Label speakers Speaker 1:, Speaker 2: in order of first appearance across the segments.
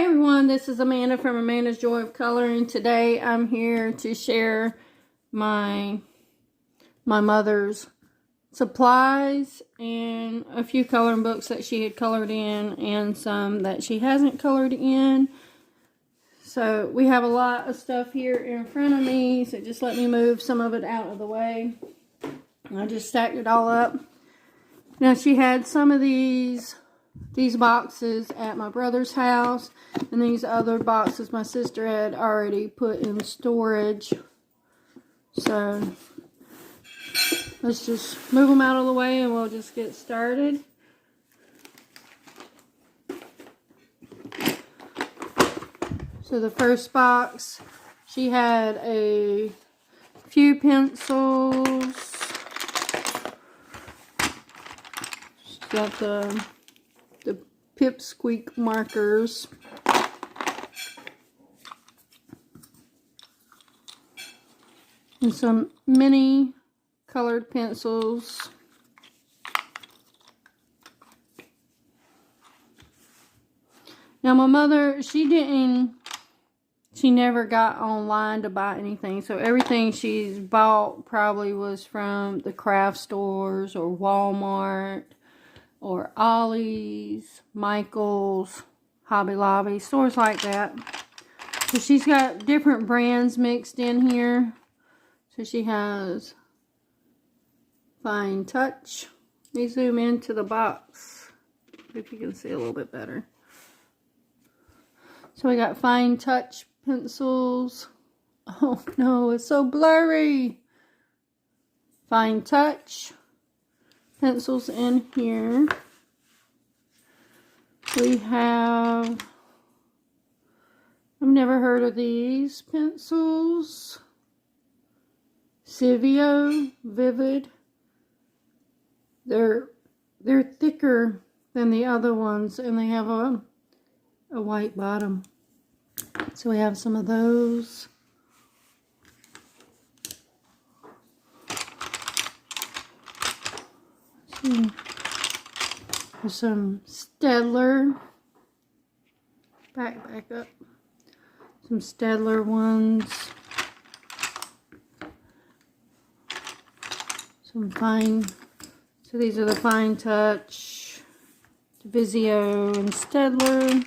Speaker 1: Hi everyone, this is Amanda from Amanda's Joy of Coloring. Today I'm here to share my mother's supplies and a few coloring books that she had colored in and some that she hasn't colored in. So we have a lot of stuff here in front of me, so just let me move some of it out of the way. I just stacked it all up. Now she had some of these boxes at my brother's house, and these other boxes my sister had already put in storage. So let's just move them out of the way and we'll just get started. So the first box, she had a few pencils. She's got the Pipsqueak markers. And some mini colored pencils. Now my mother, she never got online to buy anything. So everything she's bought probably was from the craft stores or Walmart or Ollie's, Michael's, Hobby Lobby, stores like that. So she's got different brands mixed in here. So she has Fine Touch. Let me zoom into the box, if you can see a little bit better. So we got Fine Touch pencils. Oh no, it's so blurry. Fine Touch pencils in here. We have, I've never heard of these pencils. Civio Vivid. They're thicker than the other ones, and they have a white bottom. So we have some of those. There's some Staedtler. Back up. Some Staedtler ones. Some fine. So these are the Fine Touch, Vizio, and Staedtler.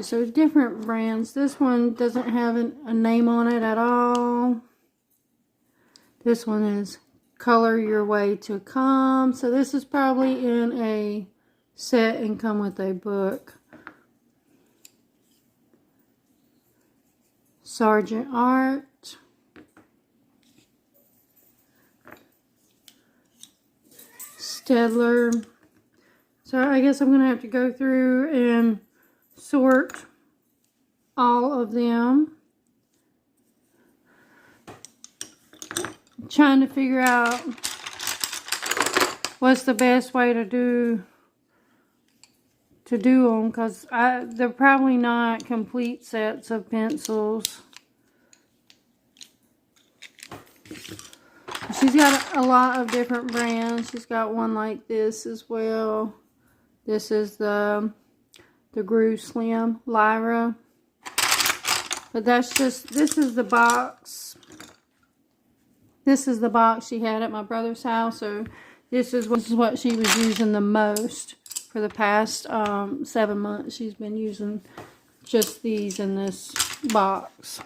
Speaker 1: So different brands. This one doesn't have a name on it at all. This one is Color Your Way to Calm. So this is probably in a set and come with a book. Sargent Art. Staedtler. So I guess I'm going to have to go through and sort all of them. I'm trying to figure out what's the best way to do them, because they're probably not complete sets of pencils. She's got a lot of different brands. She's got one like this as well. This is the Grew Slim Lyra. But that's just, this is the box. This is the box she had at my brother's house. So this is what she was using the most for the past 7 months. She's been using just these in this box.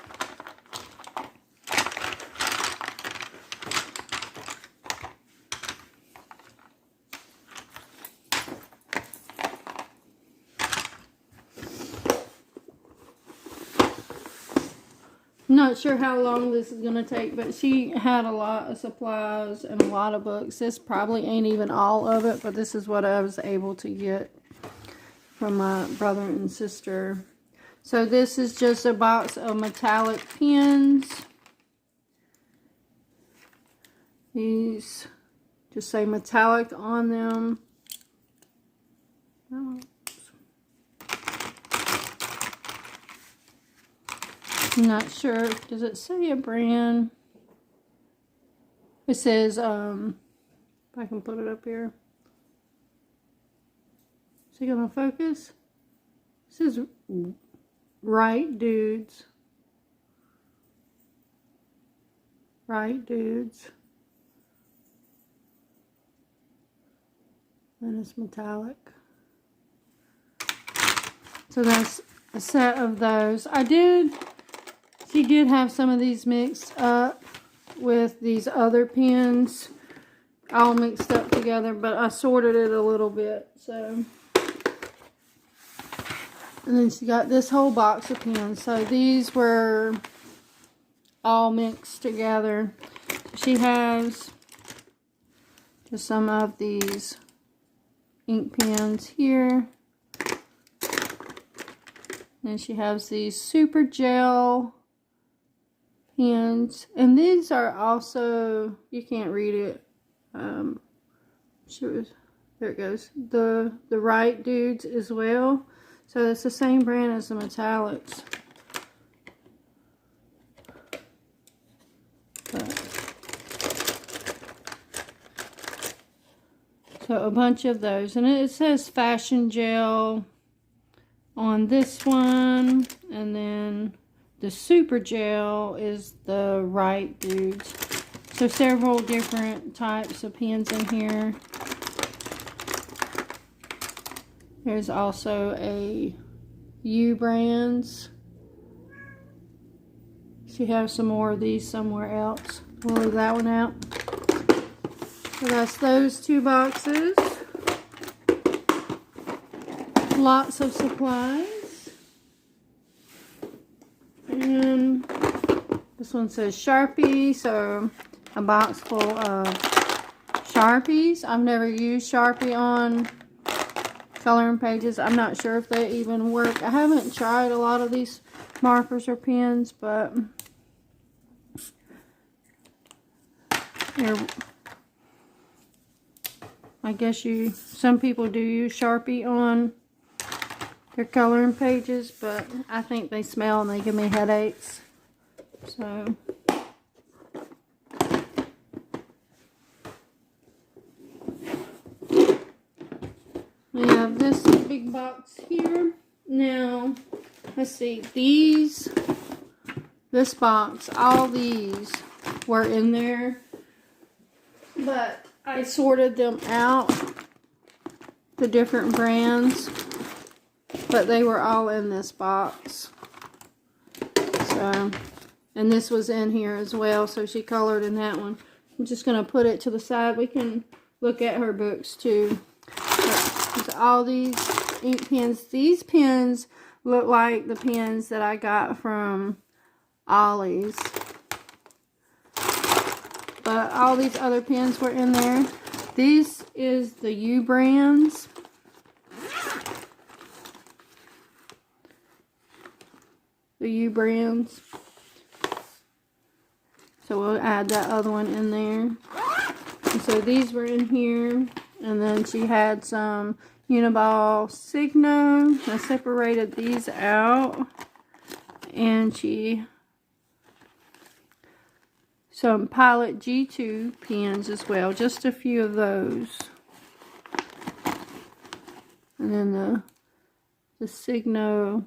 Speaker 1: Not sure how long this is going to take, but she had a lot of supplies and a lot of books. This probably ain't even all of it, but this is what I was able to get from my brother and sister. So this is just a box of metallic pens. These just say metallic on them. I'm not sure. Does it say a brand? It says, if I can put it up here. Is it going to focus? This is Right Dudes. Right Dudes. And it's metallic. So that's a set of those. She did have some of these mixed up with these other pens, all mixed up together, but I sorted it a little bit, so. And then she got this whole box of pens. So these were all mixed together. She has just some of these ink pens here. And she has these super gel pens. And these are also, you can't read it. Sure, there it goes. The Right Dudes as well. So it's the same brand as the metallics. So a bunch of those. And it says Fashion Gel on this one. And then the Super Gel is the Right Dudes. So several different types of pens in here. There's also a U brands. She has some more of these somewhere else. We'll leave that one out. So that's those two boxes. Lots of supplies. And this one says Sharpie, so a box full of Sharpies. I've never used Sharpie on coloring pages. I'm not sure if they even work. I haven't tried a lot of these markers or pens, but I guess some people do use Sharpie on their coloring pages, but I think they smell and they give me headaches. So we have this big box here. Now, let's see, this box, all these were in there, but I sorted them out, the different brands, but they were all in this box. So, and this was in here as well, so she colored in that one. I'm just going to put it to the side. We can look at her books too. But all these ink pens. These pens look like the pens that I got from Ollie's. But all these other pens were in there. This is the U brands. The U brands. So we'll add that other one in there. And so these were in here. And then she had some Uniball Signo. I separated these out. And some Pilot G2 pens as well. Just a few of those. And then the Signo.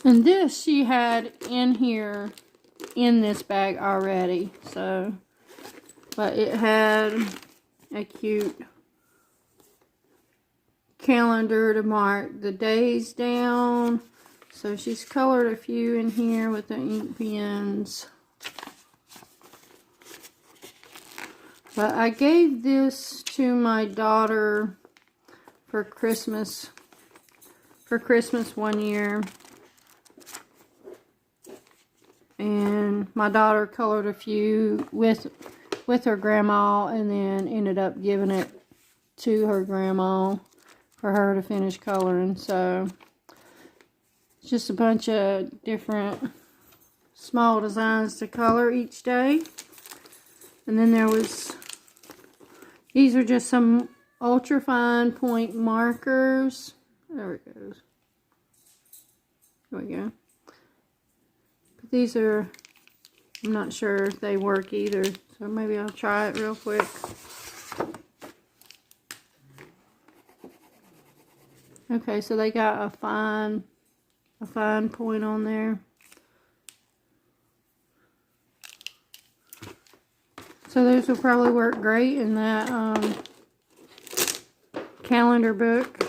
Speaker 1: And this she had in here, in this bag already. So, but it had a cute calendar to mark the days down. So she's colored a few in here with the ink pens. But I gave this to my daughter for Christmas. For Christmas one year. And my daughter colored a few with her grandma, and then ended up giving it to her grandma for her to finish coloring. So it's just a bunch of different small designs to color each day. And then these are just some ultra fine point markers. There it goes. There we go. these are, I'm not sure if they work either, so maybe I'll try it real quick. Okay, so they got a fine point on there. So those will probably work great in that calendar book.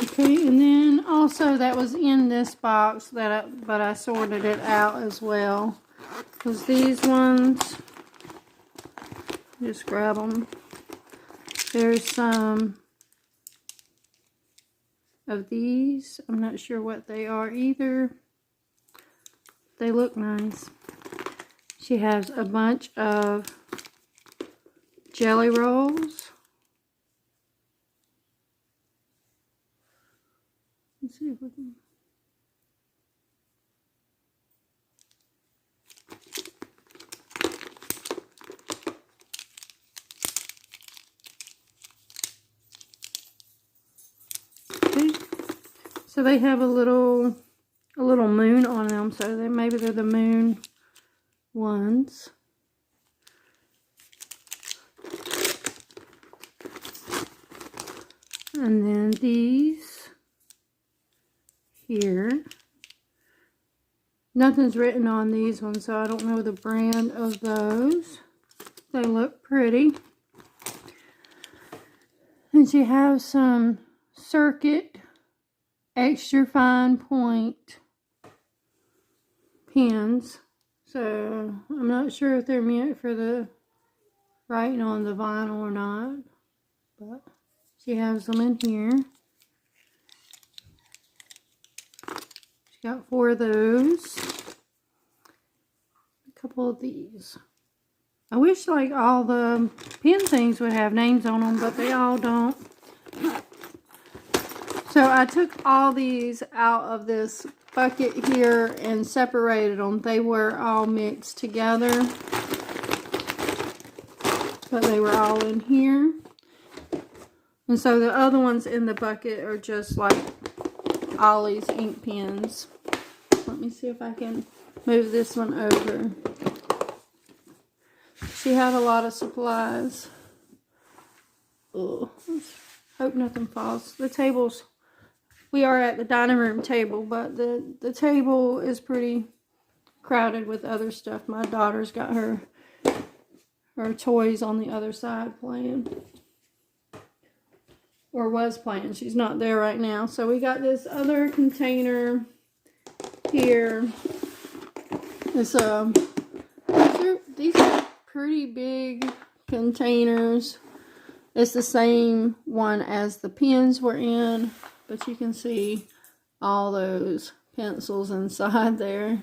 Speaker 1: Okay, and then also that was in this box but I sorted it out as well. Because these ones, just grab them. There's some of these. I'm not sure what they are either. They look nice. She has a bunch of jelly rolls. Let's see if we can. Okay. So they have a little moon on them, so maybe they're the moon ones. And then these here. Nothing's written on these ones, so I don't know the brand of those. They look pretty. And she has some Circuit extra fine point pens. So I'm not sure if they're meant for the writing on the vinyl or not, but she has them in here. She got 4 of those. A couple of these. I wish like all the pen things would have names on them, but they all don't. So I took all these out of this bucket here and separated them. They were all mixed together, but they were all in here. And so the other ones in the bucket are just like Ollie's ink pens. Let me see if I can move this one over. She had a lot of supplies. Oh, hope nothing falls. The tables, we are at the dining room table, but the table is pretty crowded with other stuff. My daughter's got her toys on the other side playing. Or was playing. She's not there right now. So we got this other container here. It's these are pretty big containers. It's the same one as the pens were in, but you can see all those pencils inside there.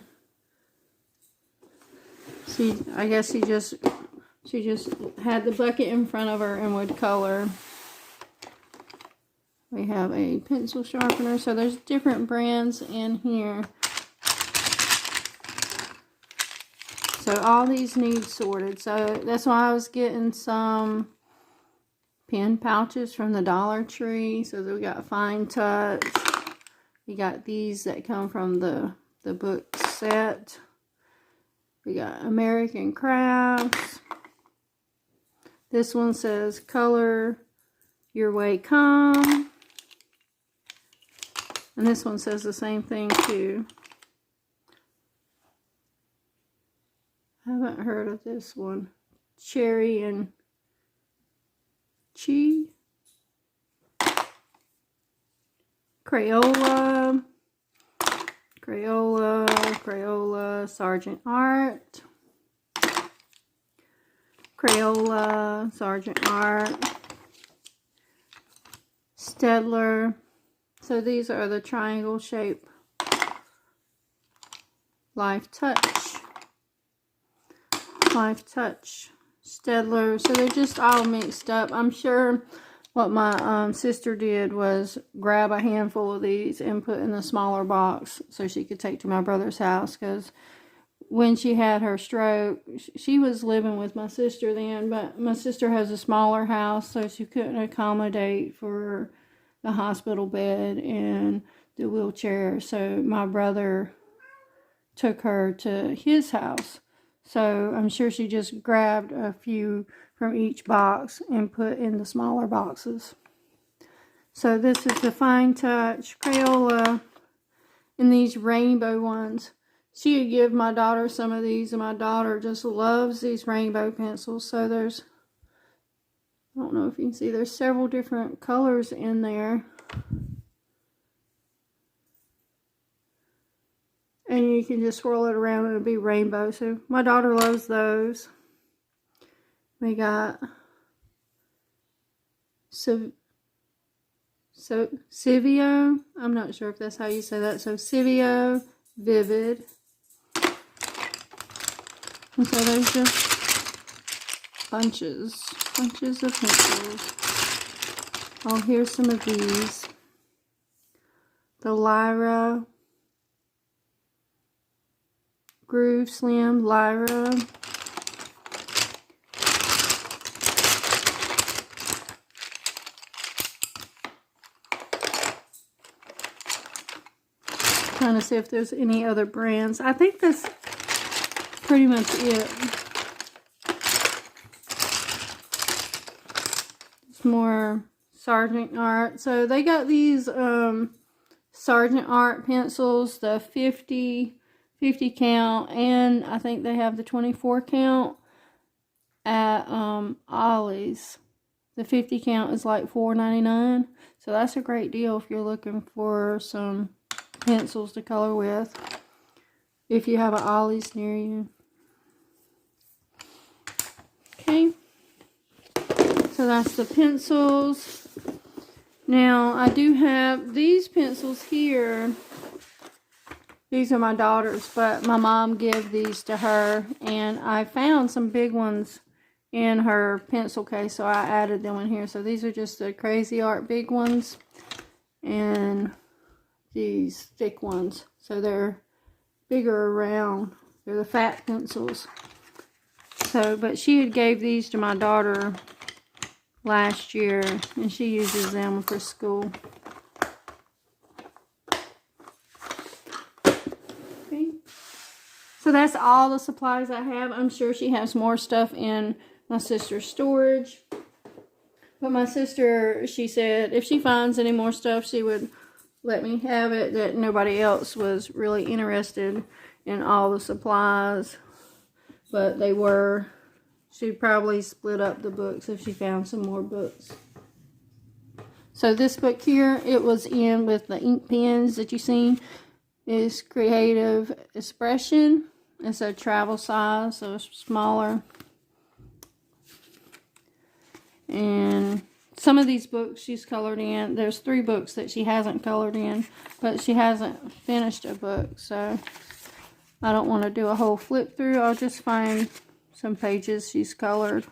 Speaker 1: I guess she just had the bucket in front of her and would color. We have a pencil sharpener, so there's different brands in here. So all these need sorted. So that's why I was getting some pen pouches from the Dollar Tree. So we got Fine Touch. We got these that come from the book set. We got American Crafts. This one says Color Your Way Calm. And this one says the same thing too. I haven't heard of this one. Cherry and Chi. Crayola. Crayola, Sergeant Art. Crayola, Sergeant Art. Stedler. So these are the triangle shape Life Touch. Life Touch. Stedler. So they're just all mixed up. I'm sure what my sister did was grab a handful of these and put in a smaller box so she could take to my brother's house, because when she had her stroke, she was living with my sister then, but my sister has a smaller house, so she couldn't accommodate for the hospital bed and the wheelchair. So my brother took her to his house. So I'm sure she just grabbed a few from each box and put in the smaller boxes. So this is the Fine Touch Crayola in these rainbow ones. She would give my daughter some of these, and my daughter just loves these rainbow pencils. So there's, I don't know if you can see, there's several different colors in there. And you can just swirl it around and it'll be rainbow. So my daughter loves those. We got Civio. I'm not sure if that's how you say that. So Civio Vivid. And so there's just bunches of pencils. Oh, here's some of these. The Lyra. Groove Slim Lyra. Trying to see if there's any other brands. I think that's pretty much it. It's more Sargent Art. So they got these Sargent Art pencils, the 50 count, and I think they have the 24 count at Ollie's. The 50 count is like $4.99, so that's a great deal if you're looking for some pencils to color with, if you have an Ollie's near you. Okay, so that's the pencils. Now I do have these pencils here. These are my daughter's, but my mom gave these to her, and I found some big ones in her pencil case, so I added them in here. So these are just the Crazy Art big ones, and these thick ones. So they're bigger around. They're the fat pencils. So, but she had gave these to my daughter last year, and she uses them for school. So that's all the supplies I have. I'm sure she has more stuff in my sister's storage. But my sister, she said if she finds any more stuff, she would let me have it. That nobody else was really interested in all the supplies. But they were. She'd probably split up the books if she found some more books. So this book here, it was in with the ink pens that you seen. Is Creative Expression. It's a travel size, so it's smaller. And some of these books she's colored in. There's 3 books that she hasn't colored in, but she hasn't finished a book, so I don't want to do a whole flip through. I'll just find some pages she's colored.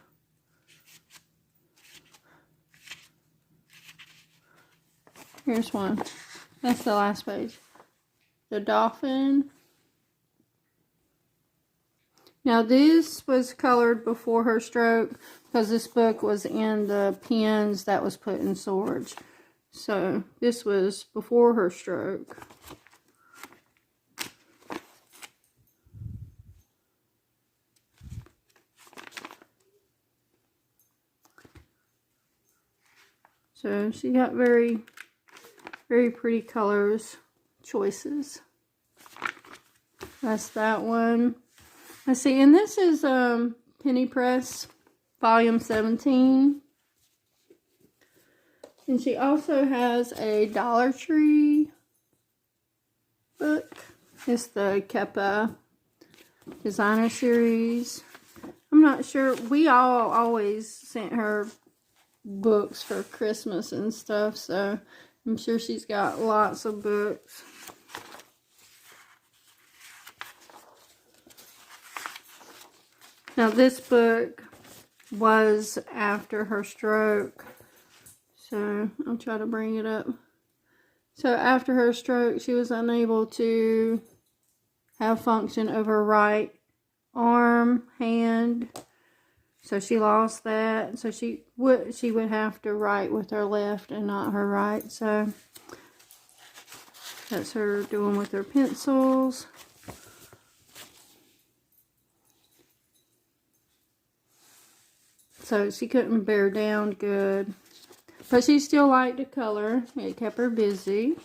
Speaker 1: Here's one. That's the last page. The Dolphin. Now this was colored before her stroke because this book was in the pens that was put in storage. So this was before her stroke. So she got very, very pretty colors choices. That's that one. Let's see, and this is Penny Press, Volume 17. And she also has a Dollar Tree book. It's the Keppa Designer Series. I'm not sure. We all always sent her books for Christmas and stuff, so I'm sure she's got lots of books. Now this book was after her stroke, so I'll try to bring it up. So after her stroke, she was unable to have function of her right arm, hand. So she lost that. So she would have to write with her left and not her right. So that's her doing with her pencils. So she couldn't bear down good. But she still liked to color. It kept her busy.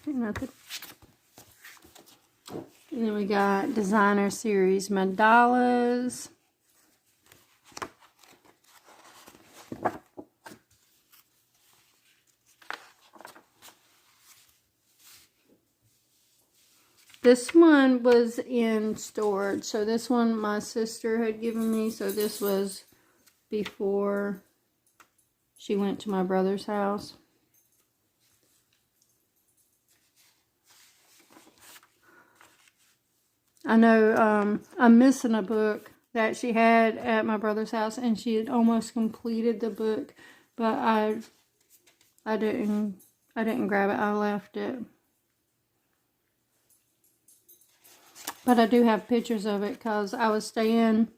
Speaker 1: Nothing. And then we got designer series mandalas. This one was in storage. So this one my sister had given me. So this was before she went to my brother's house. I know I'm missing a book that she had at my brother's house, and she had almost completed the book, but I didn't grab it. I left it. But I do have pictures of it because I was staying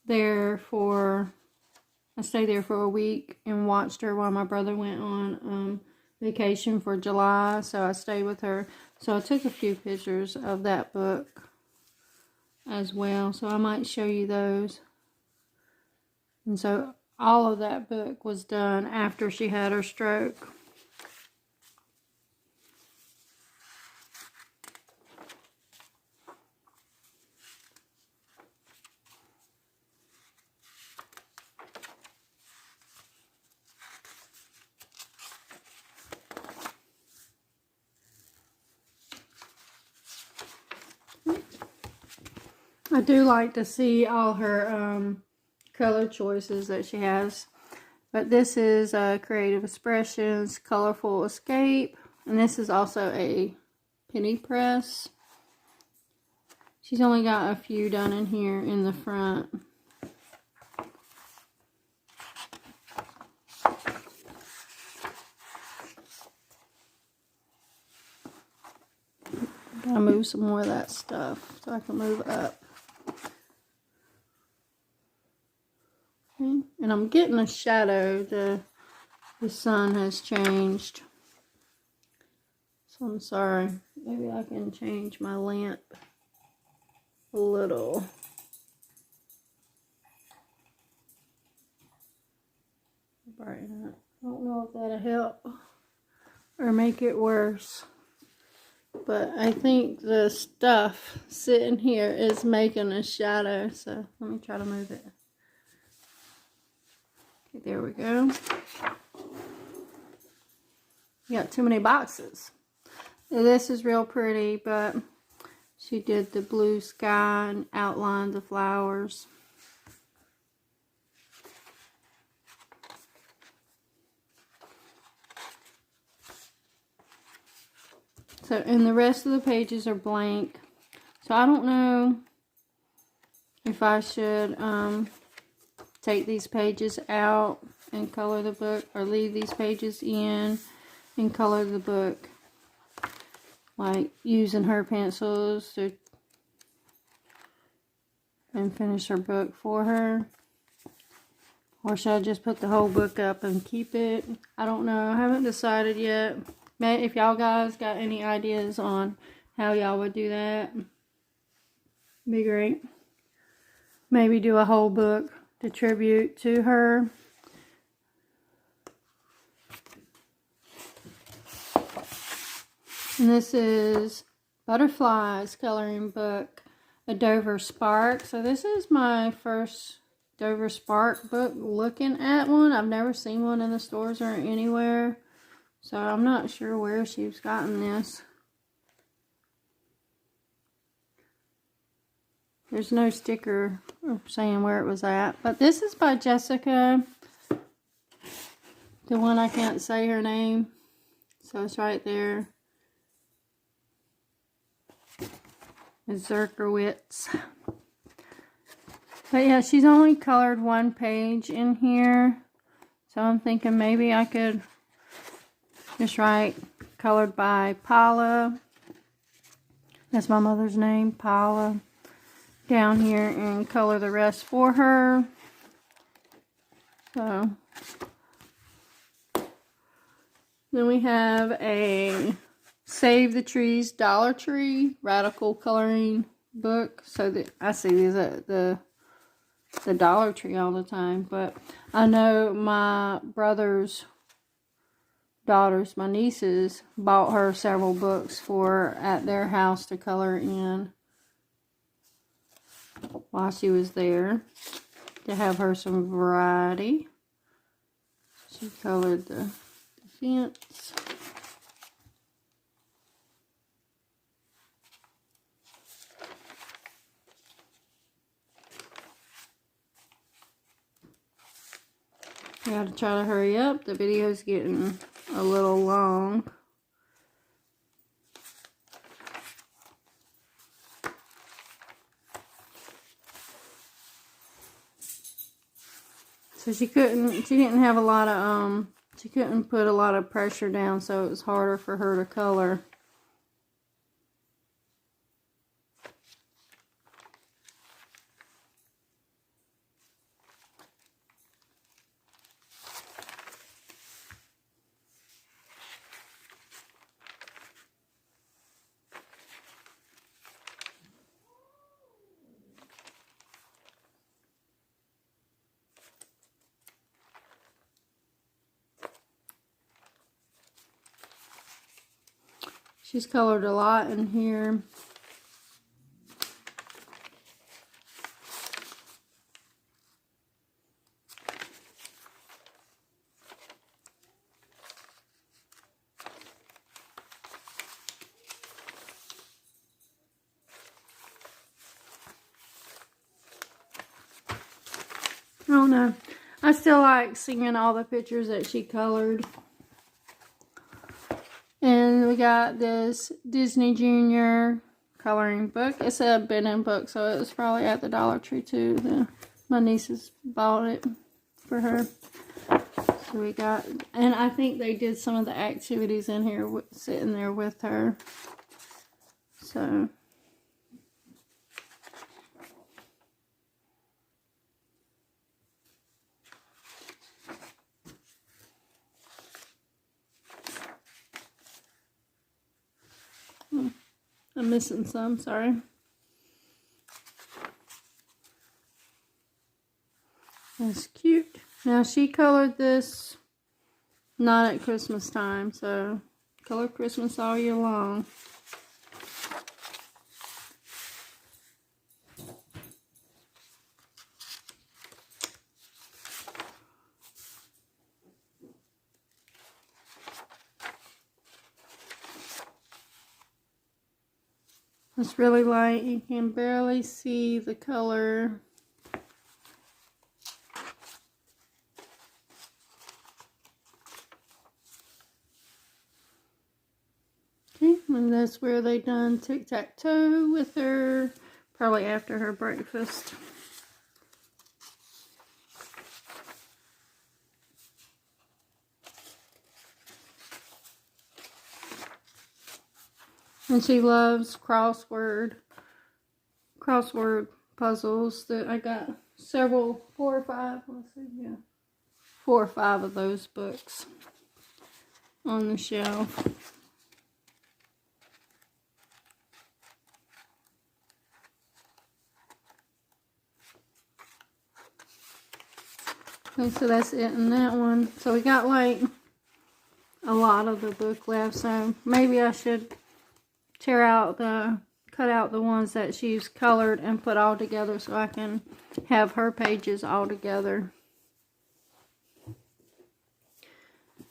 Speaker 1: there I stayed there for a week and watched her while my brother went on vacation for July. So I stayed with her. So I took a few pictures of that book as well. So I might show you those. And so all of that book was done after she had her stroke. I do like to see all her color choices that she has. But this is Creative Expressions, Colorful Escape. And this is also a penny press. She's only got a few done in here in the front. Gotta move some more of that stuff so I can move up. Okay. And I'm getting a shadow. The sun has changed. So I'm sorry. Maybe I can change my lamp a little. Brighten it. I don't know if that'll help or make it worse. But I think the stuff sitting here is making a shadow. So let me try to move it. Okay, there we go. You got too many boxes. This is real pretty, but she did the blue sky and outlined the flowers. So, and the rest of the pages are blank. So I don't know if I should take these pages out and color the book, or leave these pages in and color the book. Like using her pencils and finish her book for her. Or should I just put the whole book up and keep it? I don't know. I haven't decided yet. If y'all guys got any ideas on how y'all would do that, be great. Maybe do a whole book to tribute to her. And this is Butterflies coloring book, a Dover Spark. So this is my first Dover Spark book looking at one. I've never seen one in the stores or anywhere. So I'm not sure where she's gotten this. There's no sticker saying where it was at. But this is by Jessica. The one I can't say her name. So it's right there. Zerkowitz. But yeah, she's only colored one page in here. So I'm thinking maybe I could just write colored by Paula. That's my mother's name, Paula. Down here and color the rest for her. So then we have a Save the Trees Dollar Tree Radical Coloring book. So that I see these at the Dollar Tree all the time, but I know my brother's daughters, my nieces, bought her several books for at their house to color in while she was there, to have her some variety. She colored the fence. I gotta try to hurry up. The video's getting a little long. So she didn't have a lot of, she couldn't put a lot of pressure down, so it was harder for her to color. She's colored a lot in here. I don't know. I still like seeing all the pictures that she colored. And we got this Disney Junior coloring book. It's a Benham book, so it was probably at the Dollar Tree too. My nieces bought it for her. So we got, and I think they did some of the activities in here sitting there with her. So I'm missing some, sorry. That's cute. Now she colored this not at Christmas time, so color Christmas all year long. It's really light. You can barely see the color. Okay, and that's where they done tic-tac-toe with her, probably after her breakfast. And she loves crossword puzzles. That I got several, 4 or 5, let's see, yeah, 4 or 5 of those books on the shelf. Okay, so that's it in that one. So we got like a lot of the book left, so maybe I should cut out the ones that she's colored and put all together so I can have her pages all together.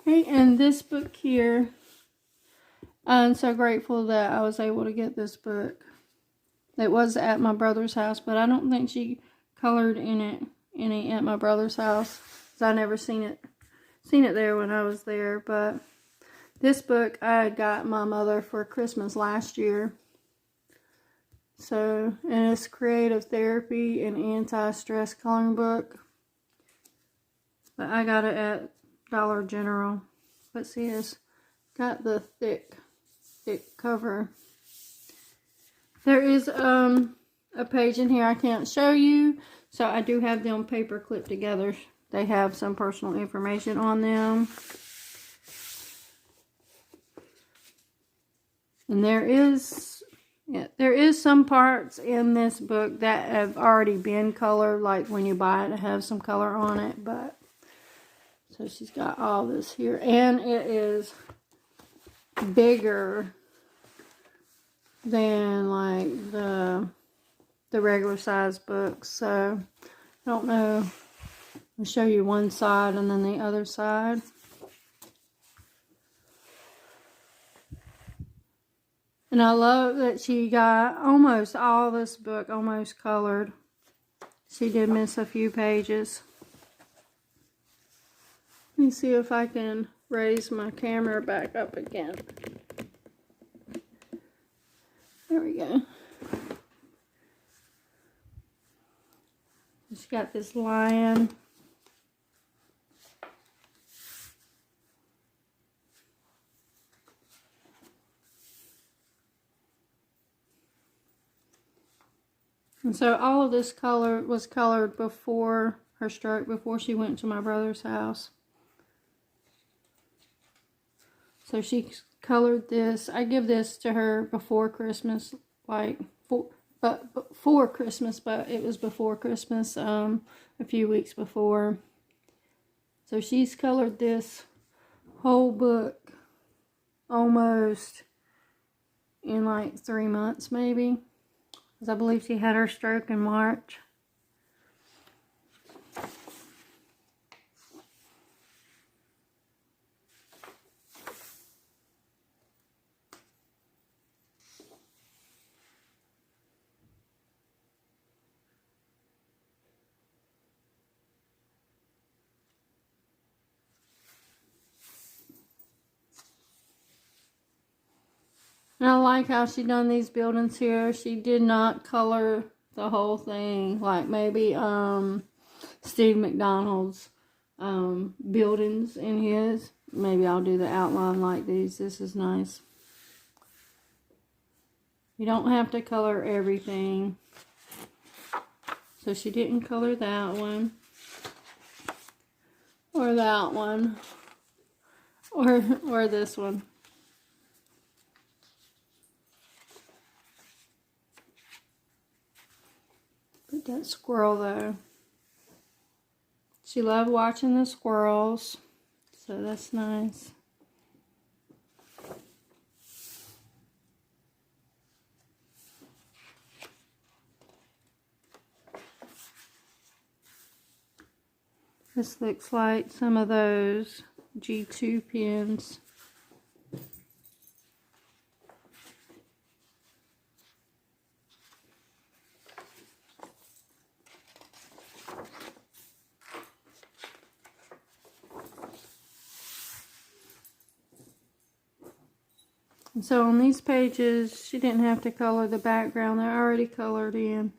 Speaker 1: Okay, and this book here, I'm so grateful that I was able to get this book. It was at my brother's house, but I don't think she colored any at my brother's house, because I never seen it there when I was there. But this book I got my mother for Christmas last year. So, and it's creative therapy and anti-stress coloring book. But I got it at Dollar General. But see, it's got the thick cover. There is a page in here I can't show you, so I do have them paper clipped together. They have some personal information on them. And there is some parts in this book that have already been colored, like when you buy it, it has some color on it. But so she's got all this here, and it is bigger than like the regular size books. So I don't know. I'll show you one side and then the other side. And I love that she got almost all this book almost colored. She did miss a few pages. Let me see if I can raise my camera back up again. There we go. She's got this lion. And so all of this color was colored before her stroke, before she went to my brother's house. So she colored this. I give this to her before Christmas, like before Christmas, but it was before Christmas, a few weeks before. So she's colored this whole book almost in like 3 months maybe. Because I believe she had her stroke in March. And I like how she done these buildings here. She did not color the whole thing. Like maybe Steve McDonald's buildings in his. Maybe I'll do the outline like these. This is nice. You don't have to color everything. So she didn't color that one. Or that one. Or this one. That squirrel though. She loved watching the squirrels, so that's nice. This looks like some of those G2 pens. And so on these pages, she didn't have to color the background. They're already colored in.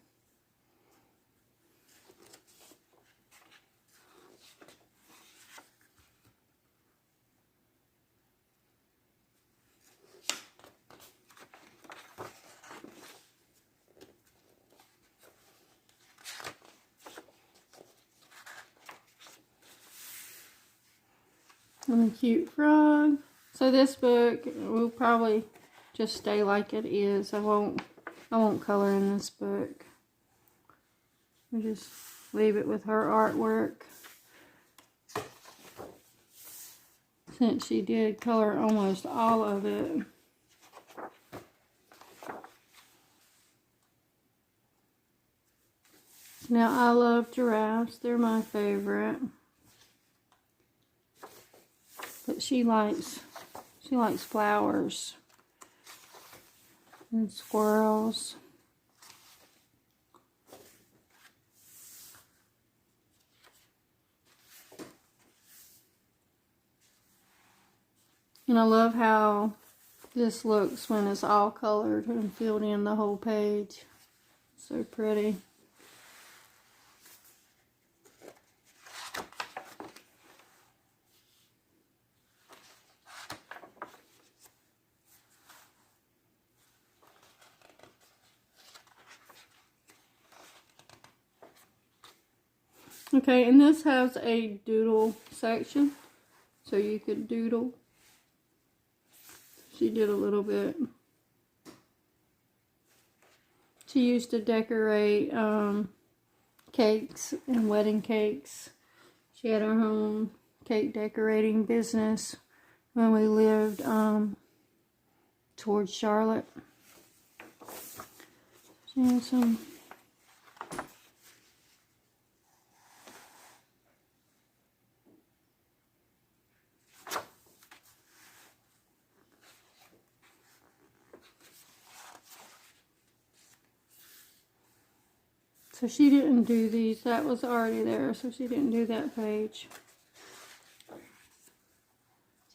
Speaker 1: And a cute frog. So this book will probably just stay like it is. I won't color in this book. I'll just leave it with her artwork. Since she did color almost all of it. Now I love giraffes. They're my favorite. But she likes flowers and squirrels. And I love how this looks when it's all colored and filled in the whole page. So pretty. Okay, and this has a doodle section, so you could doodle. She did a little bit. She used to decorate cakes and wedding cakes. She had her own cake decorating business when we lived towards Charlotte. She had some. So she didn't do these. That was already there, so she didn't do that page.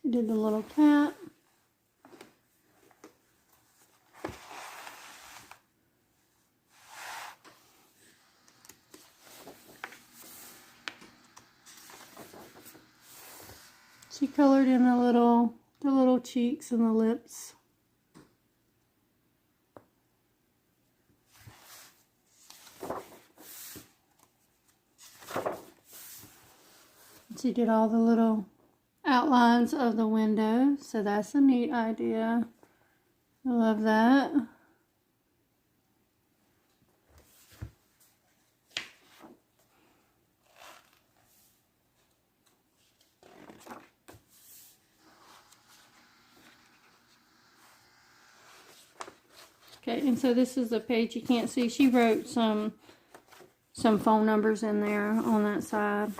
Speaker 1: She did the little cat. She colored in the little cheeks and the lips. She did all the little outlines of the window, so that's a neat idea. I love that. Okay, and so this is the page you can't see. She wrote some phone numbers in there on that side.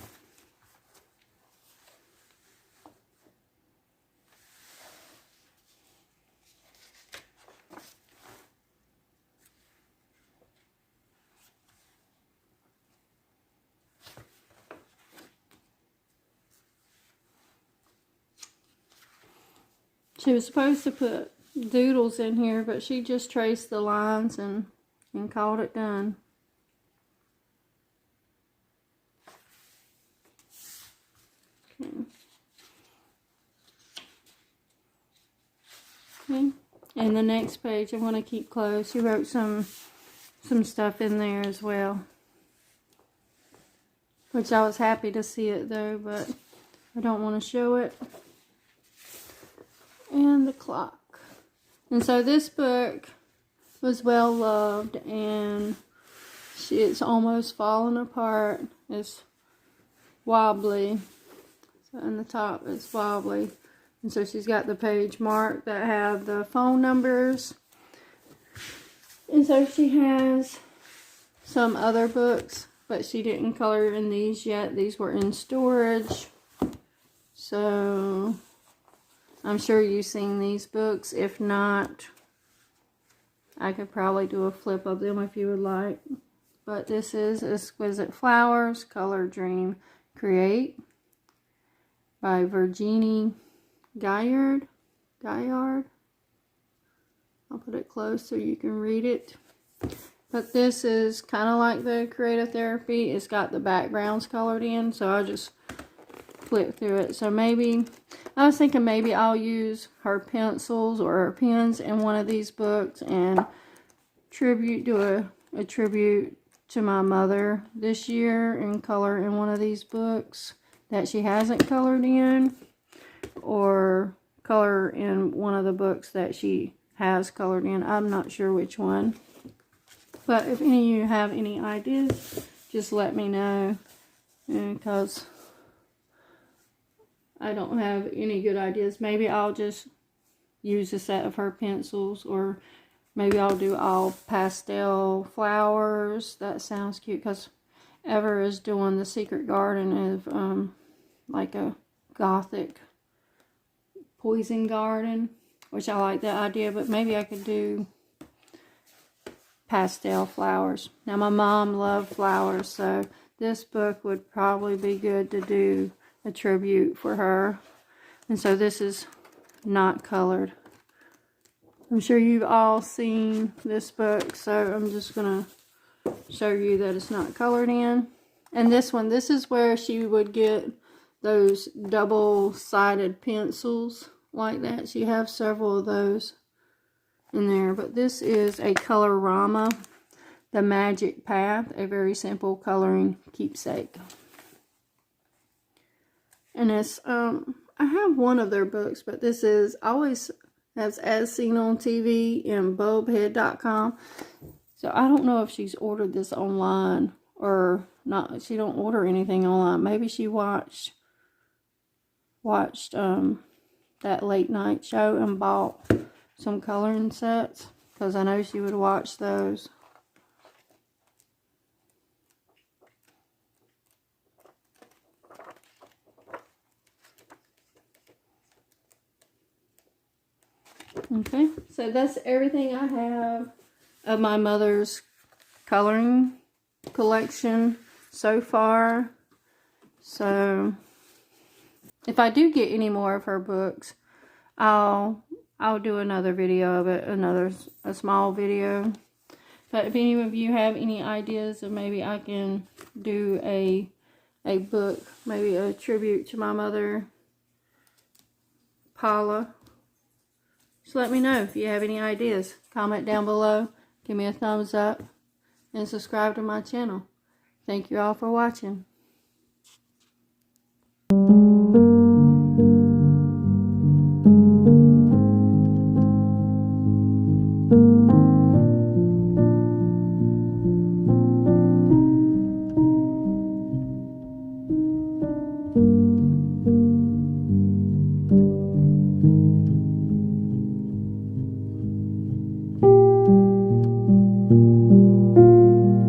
Speaker 1: She was supposed to put doodles in here, but she just traced the lines and called it done. Okay. And the next page I'm going to keep closed. She wrote some stuff in there as well, which I was happy to see it though, but I don't want to show it. And the clock. And so this book was well loved, and it's almost falling apart. It's wobbly. So in the top it's wobbly. And so she's got the page marked that have the phone numbers. And so she has some other books, but she didn't color in these yet. These were in storage. So I'm sure you've seen these books. If not, I could probably do a flip of them if you would like. But this is Exquisite Flowers, Color Dream Create by Virginie Gaillard. I'll put it close so you can read it. But this is kind of like the Creative Therapy. It's got the backgrounds colored in, so I'll just flip through it. So maybe, I was thinking maybe I'll use her pencils or her pens in one of these books and do a tribute to my mother this year and color in one of these books that she hasn't colored in, or color in one of the books that she has colored in. I'm not sure which one. But if any of you have any ideas, just let me know, because I don't have any good ideas. Maybe I'll just use a set of her pencils, or maybe I'll do all pastel flowers. That sounds cute, because Ever is doing the Secret Garden of like a gothic poison garden, which I like that idea, but maybe I could do pastel flowers. Now my mom loved flowers, so this book would probably be good to do a tribute for her. And so this is not colored. I'm sure you've all seen this book, so I'm just gonna show you that it's not colored in. And this one, this is where she would get those double-sided pencils like that. She has several of those in there. But this is a Colorama, The Magic Path, a very simple coloring keepsake. And it's, I have one of their books, but this is always has As Seen on TV in bulbhead.com. So I don't know if she's ordered this online or not. She don't order anything online. Maybe she watched that late night show and bought some coloring sets, because I know she would watch those. Okay, so that's everything I have of my mother's coloring collection so far. So if I do get any more of her books, I'll do another video of it, a small video. But if any of you have any ideas of maybe I can do a book, maybe a tribute to my mother, Paula, just let me know if you have any ideas. Comment down below, give me a thumbs up, and subscribe to my channel. Thank you all for watching.